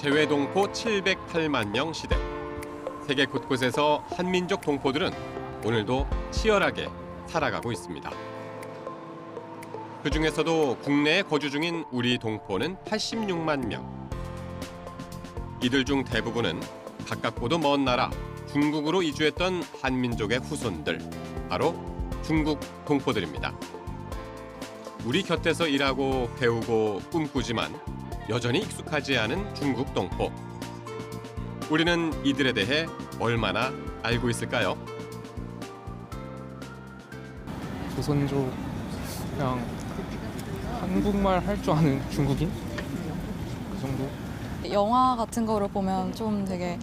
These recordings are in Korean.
대외동포 708만 명 시대. 세계 곳곳에서 한민족 동포들은 오늘도 치열하게 살아가고 있습니다. 그중에서도 국내에 거주 중인 우리 동포는 86만 명. 이들 중 대부분은 가깝고도 먼 나라 중국으로 이주했던 한민족의 후손들, 바로 중국 동포들입니다. 우리 곁에서 일하고 배우고 꿈꾸지만 여전히 익숙하지 않은 중국 동포. 우리는 이들에 대해 얼마나 알고 있을까요? 조선족 그냥 한국말 할 줄 아는 중국인? 그 정도? 영화 같은 거를 보면 좀 되게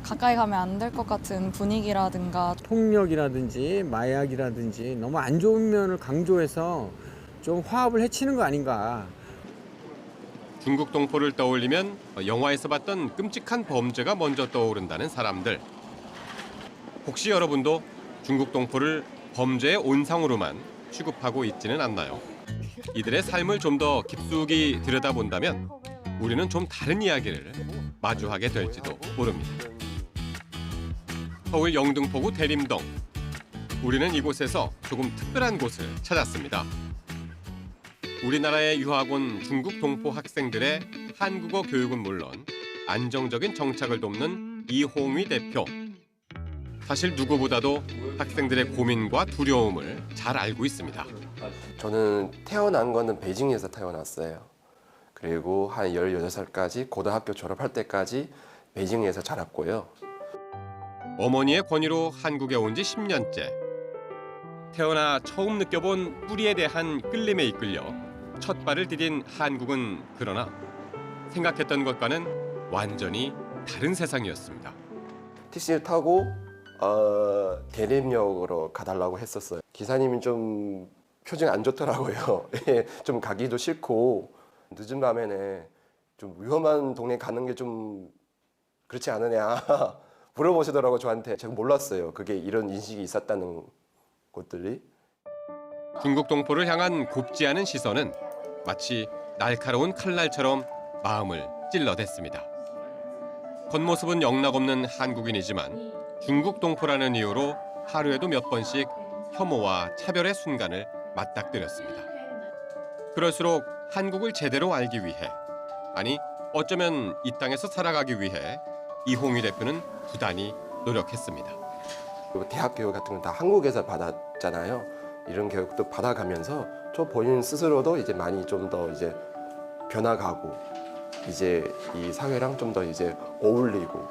가까이 가면 안 될 것 같은 분위기라든가 폭력이라든지 마약이라든지 너무 안 좋은 면을 강조해서 좀 화합을 해치는 거 아닌가. 중국 동포를 떠올리면 영화에서 봤던 끔찍한 범죄가 먼저 떠오른다는 사람들. 혹시 여러분도 중국 동포를 범죄의 온상으로만 취급하고 있지는 않나요? 이들의 삶을 좀 더 깊숙이 들여다본다면 우리는 좀 다른 이야기를 마주하게 될지도 모릅니다. 서울 영등포구 대림동. 우리는 이곳에서 조금 특별한 곳을 찾았습니다. 우리나라에 유학 온 중국 동포 학생들의 한국어 교육은 물론 안정적인 정착을 돕는 이홍휘 대표. 사실 누구보다도 학생들의 고민과 두려움을 잘 알고 있습니다. 저는 태어난 거는 베이징에서 태어났어요. 그리고 한 18살까지 고등학교 졸업할 때까지 베이징에서 자랐고요. 어머니의 권유로 한국에 온 지 10년째. 태어나 처음 느껴본 뿌리에 대한 끌림에 이끌려 첫 발을 디딘 한국은 그러나 생각했던 것과는 완전히 다른 세상이었습니다. 택시를 타고 대림역으로 가달라고 했었어요. 기사님이 좀 표정이 안 좋더라고요. 좀 가기도 싫고 늦은 밤에는 좀 위험한 동네 가는 게 좀 그렇지 않으냐 물어보시더라고요. 저한테. 제가 몰랐어요. 그게 이런 인식이 있었다는 것들이. 중국 동포를 향한 곱지 않은 시선은 마치 날카로운 칼날처럼 마음을 찔러댔습니다. 겉모습은 영락없는 한국인이지만 중국 동포라는 이유로 하루에도 몇 번씩 혐오와 차별의 순간을 맞닥뜨렸습니다. 그럴수록 한국을 제대로 알기 위해, 아니 어쩌면 이 땅에서 살아가기 위해 이홍휘 대표는 부단히 노력했습니다. 대학 교육 같은 건 다 한국에서 받았잖아요. 이런 교육도 받아가면서 저 본인 스스로도 이제 많이 좀 더 이제 변화가고 이제 이 사회랑 좀 더 이제 어울리고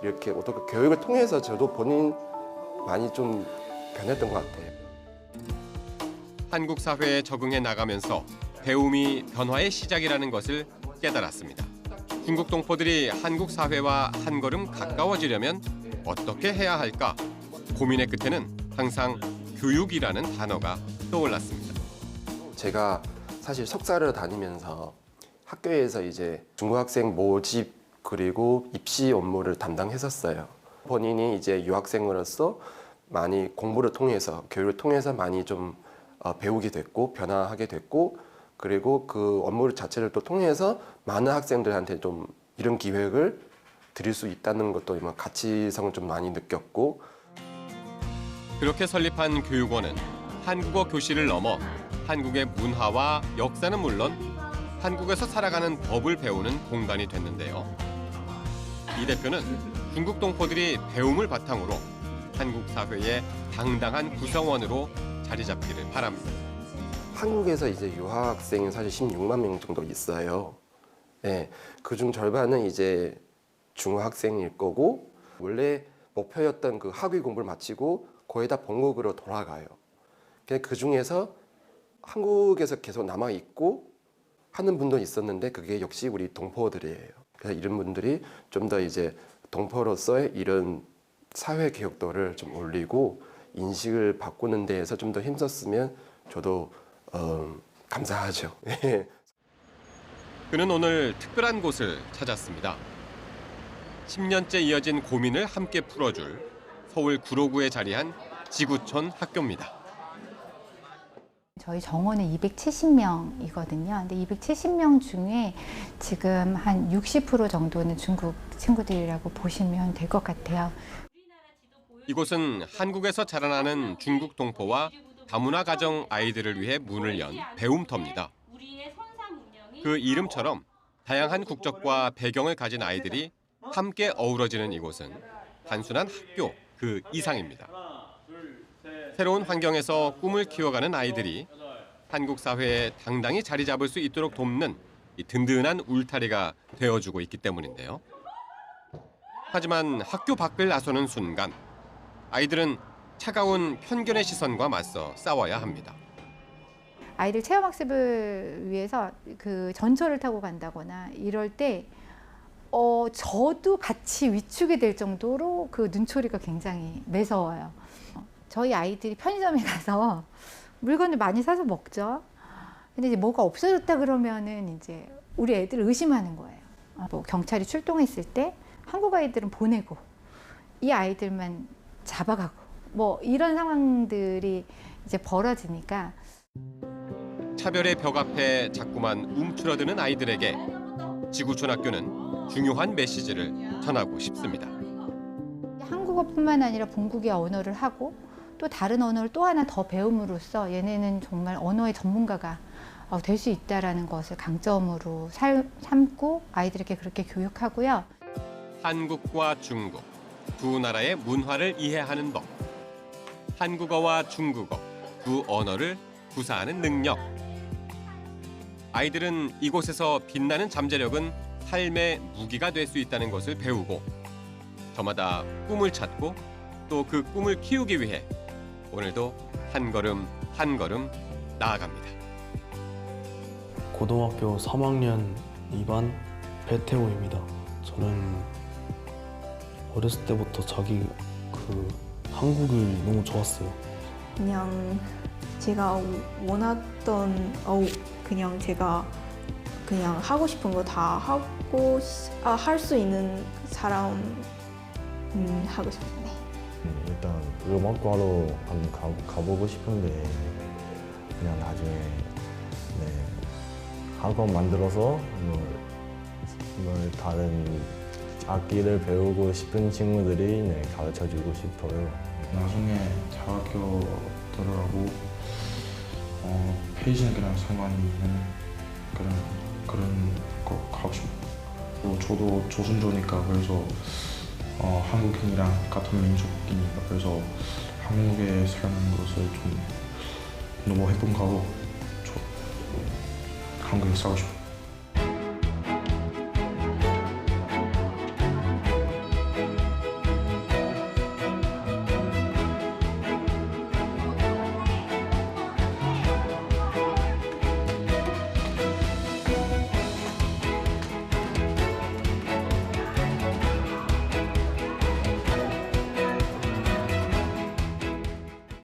이렇게 어떻게 교육을 통해서 저도 본인 많이 좀 변했던 것 같아요. 한국 사회에 적응해 나가면서 배움이 변화의 시작이라는 것을 깨달았습니다. 중국 동포들이 한국 사회와 한 걸음 가까워지려면 어떻게 해야 할까? 고민의 끝에는 항상 교육이라는 단어가 떠올랐습니다. 제가 사실 석사를 다니면서 학교에서 이제 중국학생 모집 그리고 입시 업무를 담당했었어요. 본인이 이제 유학생으로서 많이 공부를 통해서 교육을 통해서 많이 좀 배우게 됐고 변화하게 됐고 그리고 그 업무 자체를 또 통해서 많은 학생들한테 좀 이런 기획을 드릴 수 있다는 것도 가치성을 좀 많이 느꼈고. 그렇게 설립한 교육원은 한국어 교실을 넘어 한국의 문화와 역사는 물론 한국에서 살아가는 법을 배우는 공간이 됐는데요. 이 대표는 중국 동포들이 배움을 바탕으로 한국 사회의 당당한 구성원으로 자리 잡기를 바랍니다. 한국에서 이제 유학생이 사실 16만 명 정도 있어요. 네, 그중 절반은 이제 중학생일 거고 원래 목표였던 그 학위 공부를 마치고 거의 다 본국으로 돌아가요. 그 중에서 한국에서 계속 남아 있고 하는 분도 있었는데 그게 역시 우리 동포들이에요. 그래서 이런 분들이 좀 더 이제 동포로서의 이런 사회 개혁도를 좀 올리고 인식을 바꾸는 데에서 좀 더 힘썼으면 저도 감사하죠. 그는 오늘 특별한 곳을 찾았습니다. 10년째 이어진 고민을 함께 풀어줄 서울 구로구에 자리한 지구촌 학교입니다. 저희 정원은 270명이거든요. 근데 270명 중에 지금 한 60% 정도는 중국 친구들이라고 보시면 될 것 같아요. 이곳은 한국에서 자라나는 중국 동포와 다문화 가정 아이들을 위해 문을 연 배움터입니다. 그 이름처럼 다양한 국적과 배경을 가진 아이들이 함께 어우러지는 이곳은 단순한 학교 그 이상입니다. 새로운 환경에서 꿈을 키워가는 아이들이 한국 사회에 당당히 자리 잡을 수 있도록 돕는 이 든든한 울타리가 되어주고 있기 때문인데요. 하지만 학교 밖을 나서는 순간 아이들은 차가운 편견의 시선과 맞서 싸워야 합니다. 아이들 체험학습을 위해서 그 전철을 타고 간다거나 이럴 때 저도 같이 위축이 될 정도로 그 눈초리가 굉장히 매서워요. 저희 아이들이 편의점에 가서 물건을 많이 사서 먹죠. 근데 이제 뭐가 없어졌다 그러면은 이제 우리 애들을 의심하는 거예요. 뭐 경찰이 출동했을 때 한국 아이들은 보내고 이 아이들만 잡아가고 뭐 이런 상황들이 이제 벌어지니까 차별의 벽 앞에 자꾸만 움츠러드는 아이들에게 지구촌학교는 중요한 메시지를 전하고 싶습니다. 한국어뿐만 아니라 본국의 언어를 하고 또 다른 언어를 또 하나 더 배움으로써 얘네는 정말 언어의 전문가가 될 수 있다는 것을 강점으로 삼고 아이들에게 그렇게 교육하고요. 한국과 중국 두 나라의 문화를 이해하는 법, 한국어와 중국어 두 언어를 구사하는 능력. 아이들은 이곳에서 빛나는 잠재력은 삶의 무기가 될 수 있다는 것을 배우고 저마다 꿈을 찾고 또 그 꿈을 키우기 위해 오늘도 한 걸음 한 걸음 나아갑니다. 고등학교 3학년 2반 배태호입니다. 저는 어렸을 때부터 자기 한국이 너무 좋았어요. 그냥 제가 원했던 그냥 제가 그냥 하고 싶은 거 다 할 수 있는 사람 하고 싶네. 일단 음악과로 한번 가보고 싶은데 그냥 나중에 학원 만들어서 다른 악기를 배우고 싶은 친구들이 가르쳐주고 싶어요. 나중에 대학교 들어가고 페이지랑 상관이 있는 그런 거 하고 싶어요. 저도 조선조니까 그래서 한국인이랑 같은 민족이니까 그래서 한국에 사는 것을 좀 너무 행복하고 한국에 살고 싶어요.